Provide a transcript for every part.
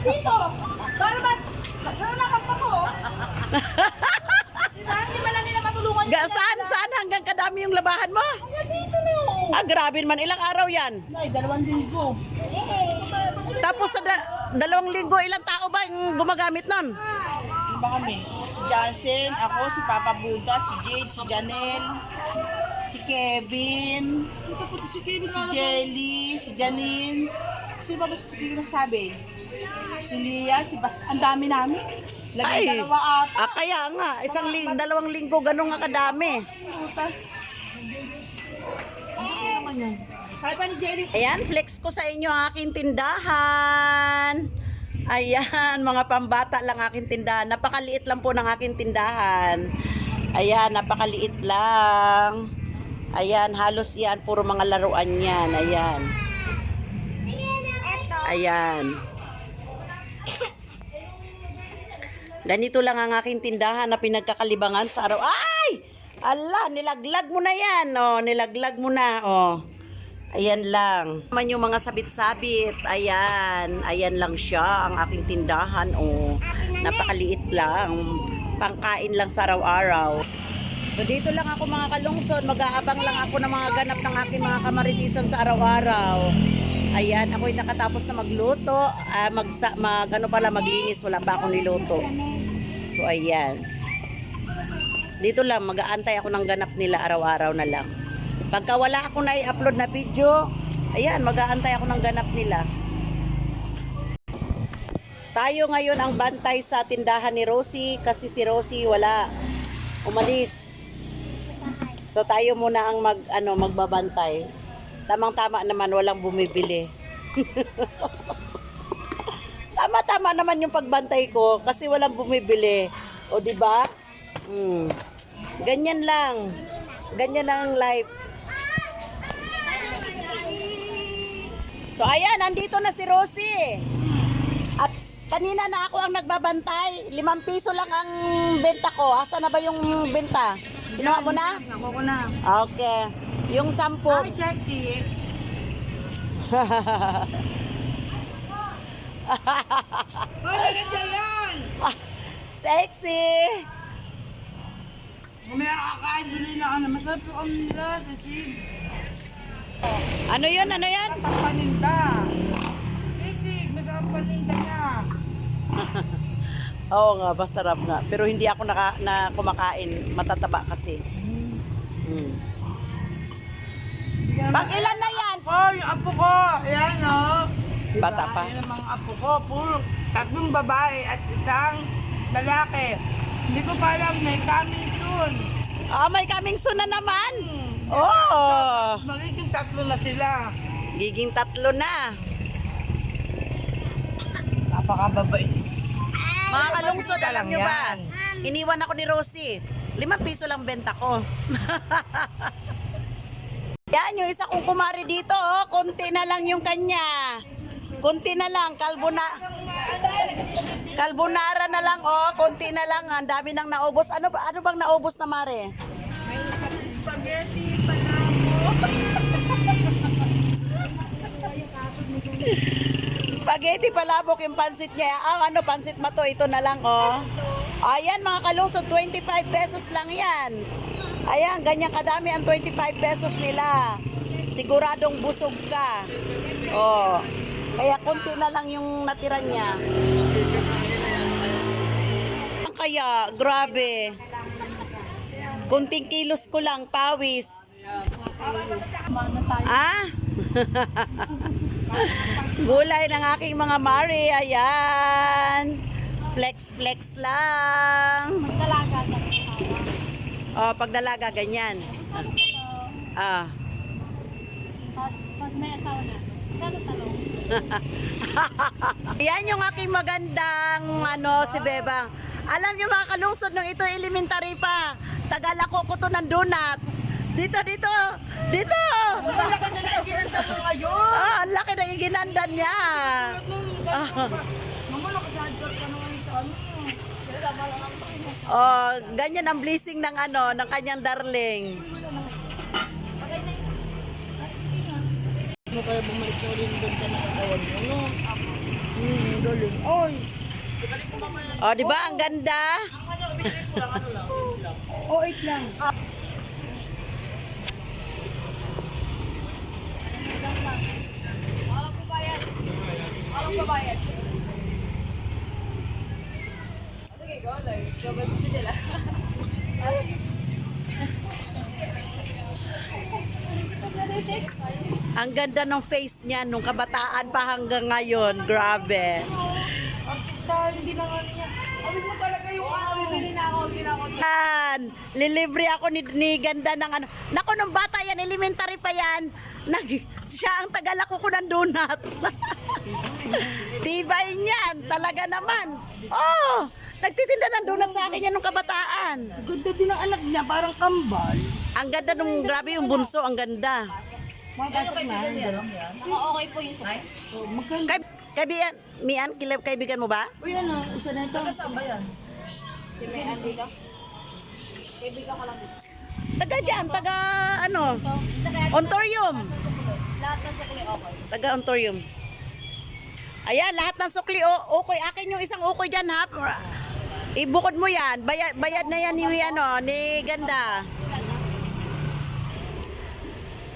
dito. Para ba? Nanakamp ako. Diba? Hindi ba lang nila matulungan yung Saan hanggang kadami yung labahan mo? Hanggang dito na yun. Ah, grabe naman. Ilang araw yan? Ay, 2 linggo. Tapos sa 2 linggo, ilang tao ba yung gumagamit nun? Diba kami? Si Jansen, ako, si Papa Buda, si Jade, si Janelle, si Kevin, si Jelly, si Janine. Sino ba hindi ko nasabi? Si Lia, si Basta. Ang dami namin. Lagay Ay, 2 ata. kaya nga. 2 linggo, ganun nga kadami. Puta. Ano naman yan? Kaya pa ni Jelly. Ayan, flex ko sa inyo ang aking tindahan. Ayan, mga pambata lang aking tindahan. Napakaliit lang po ng aking tindahan. Ayan, napakaliit lang. Ayan, halos yan. Puro mga laruan yan. Ayan. Ayan. Ganito lang ang aking tindahan na pinagkakalibangan sa araw. Ay! Ala, nilaglag mo na yan. Oh, nilaglag mo na. Oh. Ayan lang. Man yung mga sabit-sabit. Ayan. Ayan lang siya ang aking tindahan. Oh. Napakaliit lang. Pangkain lang sa araw-araw. So dito lang ako mga kalungsod. Mag-aabang lang ako ng mga ganap ng aking mga kamaritisan sa araw-araw. Ayan. Ako'y nakatapos na magluto. Maglinis. Wala pa akong niluto. So ayan. Dito lang. Mag-aantay ako ng ganap nila araw-araw na lang. Pagka wala ako na i-upload na video, ayan, mag-aantay ako ng ganap nila. Tayo ngayon ang bantay sa tindahan ni Rosie kasi si Rosie wala, umalis. So tayo muna ang magbabantay. Tamang-tama naman, walang bumibili. Tama-tama naman yung pagbantay ko kasi walang bumibili. O di ba? Ganyan lang. Ganyan ang life. So ayan, nandito na si Rosie. At kanina na ako ang nagbabantay. 5 piso lang ang benta ko. Asa na ba yung benta? Kinuha mo na? Ako ko na. Okay. Yung 10. Ay, sexy. Ay, maganda yan. Sexy. Mamaya kakain din na ano. Masarap yung ano nila. Sisig. Ano yun? Ano yan? Masarap paninda. Sisig. Masarap paninda niya. Oo nga, masarap nga. Pero hindi ako na kumakain. Matataba kasi. Pang ilan na yan? Oh, yung apo ko. Ayan, oh. Bata pa. Ayan ang mga apo ko. Puro 3 babae at 1 lalaki. Hindi ko pa alam, may coming soon. Ah, may coming soon na naman. Oh. Magiging 3 na sila. Giging 3 na. Napakababait. Mga kalungsod, alam nyo ba? yan. Iniwan ako ni Rosie. 5 piso lang benta ko. Yan, yung isa kong kumari dito, oh. Kunti na lang yung kanya. Kunti na lang, Carbonara na lang, oh. Kunti na lang, ang dami nang naubos. Ano bang naubos na, Mare? Spaghetti, panamo. Spaghetti palabok yung pansit niya. Ah, pansit mato, ito na lang, oh. Ayan, mga kalungsod, 25 pesos lang yan. Ayan, ganyan kadami ang 25 pesos nila. Siguradong busog ka. Oh. Kaya konti na lang yung natira niya. Kaya, grabe. Kunting kilos ko lang, pawis. Ah? Gulay ng aking mga mari. Ayan. Flex lang. Oh, pag dalaga, ganyan. Ah. Pag may asawa na, talong. Yan yung aking magandang si Bebang. Alam niyo mga kalungsod, nung ito elementary pa, tagalako ko to ng donut. Dito. Ang laki na naiginanda mo ngayon. Ah, ang laki na iginandan niya. Mama, nakasadgar ka naman ito. Oh, ganyan ang blessing ng ng kanyang darling. Ano kaya bumalik na ulit doon sa nakakawan mo, no? galing. Oy! O, di ba? Ang ganda. O, 8 lang. Ang ganda ng face niya nung kabataan pa hanggang ngayon. Grabe. Artista, hindi lang ano niya. Awit mo talaga yung ano, bibili na ako, Yan. Lilibre ako ni ganda ng ano. Naku, nung bata yan, elementary pa yan. Siya ang tagalako ko ng donut. Tibay niyan. Talaga naman. Oh! Nagtitinda ng donut sa akin yan nung kabataan. Ganda din ang anak niya, parang kambal. Ang ganda nung, grabe yung bunso, ang ganda. Magkasok na. Okay po yun. Kaibigan, Mian, kaibigan mo ba? Uy, ano, isa na ito. Kasama yan. Si May Andy ka? Kaibigan ko lang dito. Taga dyan, taga ano, Isa kaya Ontorium. lahat ng sukli okay. Taga Ontorium. Ayan, lahat ng sukli, okay. Akin yung isang okay dyan, ha? Ibukod mo yan. Bayad na yan ni, ano, ni Ganda.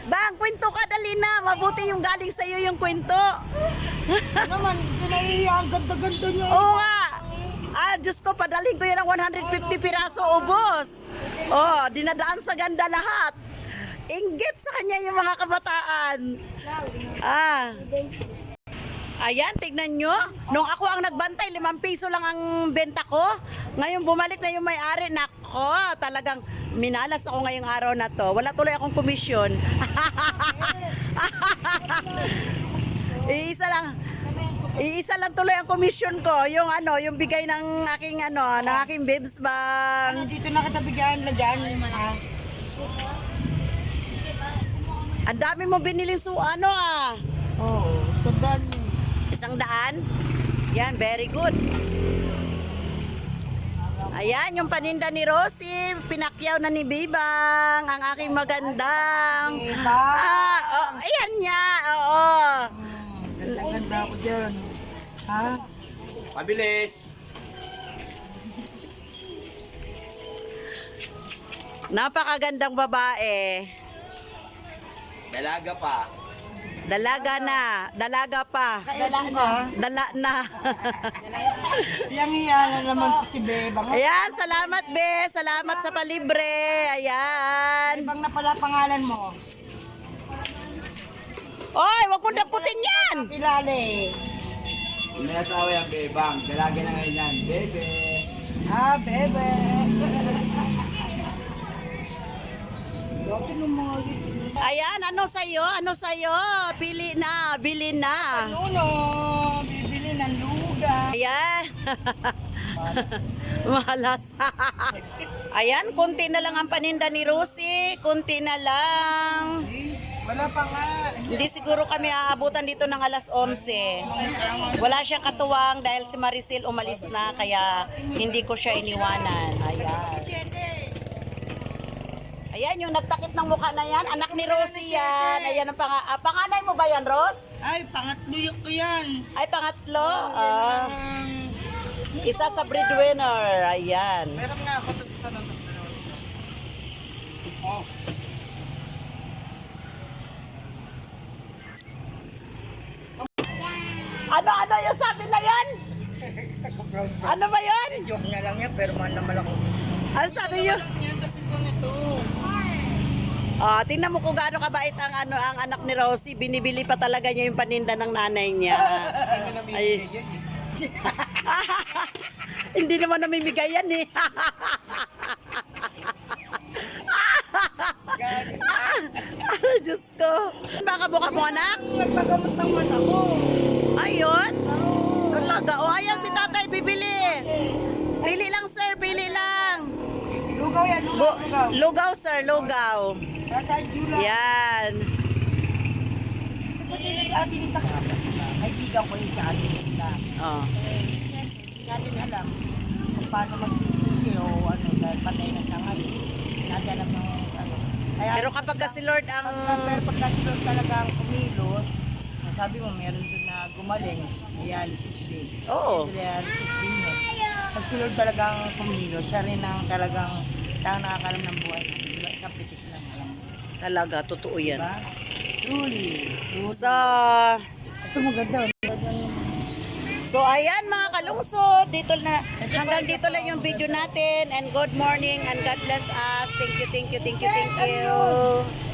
Bang, kwento ka, dali na. Mabuti yung galing sa'yo yung kwento. Naman, kinaiya, ang ganda-ganda niya. Oo nga. Diyos ko, padaling ko yan ng 150 piraso, ubos. Oh, dinadaan sa Ganda lahat. Inggit sa kanya yung mga kabataan. Ayan, tignan nyo. Nung ako ang nagbantay, 5 piso lang ang benta ko. Ngayon bumalik na yung may-ari. Nako, talagang minalas ako ngayong araw na to. Wala tuloy akong komisyon. Iisa lang tuloy ang komisyon ko. Yung ano, yung bigay ng aking ano, ng aking bibs bang. Dito na kita bigyan na dyan. Ang dami mo biniling ano Oo, sandan. 100? Yan, very good. Ayan, yung paninda ni Rosie, pinakyaw na ni Bibang, ang aking magandang. Ayan niya, oo. Ganda ako dyan. Ha? Mabilis. Napakagandang babae. Dalaga pa. Dalaga na, dalaga pa. Dala na. Yang iya na naman po si Bebang. Ayan, salamat be, salamat sa palibre. Ayan. Bebang na pala pangalan mo. Oy, wag mo damputin yan. Pilali. May asawa yung bebang. Dalaga na ngayon yan. Bebe. Bebe. Ayan, ano sa'yo? Ano sa'yo? Pili na, bili na. Nuno, bibili ng luga. Ayan. Malas. Ayan, kunti na lang ang paninda ni Rosie. Kunti na lang. Wala pa nga. Hindi siguro kami aabutan dito ng alas 11. Wala siyang katuwang dahil si Maricel umalis na kaya hindi ko siya iniwanan. Ayan. Ayan, yung nagtakip ng mukha na yan. Anak ni Rosie yan. Ayan ang panganay mo ba yan, Ros? Ay, pangatlo yung ko yan. Ay, pangatlo. Isa sa breadwinner. Ayan. Meron nga ako ito isa ng Ano yung sabi na yan? Ano ba yan? Joke na lang yan, pero man naman ako. Ano sabi yun? Yan kasi ko nito. Tingnan mo kung gaano kabait ang ang anak ni Rosie. Binibili pa talaga niya yung paninda ng nanay niya. Ay. Hindi naman namimigay yan eh. Diyos ko. Baka buka mo anak? Nagpagamot ng mata ko. Ayun. Talaga. O ayan si tatay bibili. Pili lang sir, pili lang. Lugaw yan, lugaw. Lugaw sir, lugaw. Rasa Jula. Yan. Kaibigan ko yung sa atin nila. Oh. Hindi natin alam kung paano magsisisi o ano, dahil patay na siya ngayon. Hindi natin alam ng ano. Kaya, Pero kapag si Lord ang pero pagka si Lord talagang kumilos, sabi mo, meron doon na gumaling. Dialysis din. Oo. Dialysis din yun. Pag si Lord talagang kumilo, siya rin ang talagang nakakalam ng buhay. Diba? Isang pitik lang. Alam mo. Talaga, totoo yan. Diba? Truly. So, Ito maganda. so ayan mga kalungsod, hanggang dito lang yung video natin, and good morning and God bless us. Thank you, thank you, thank you, thank you.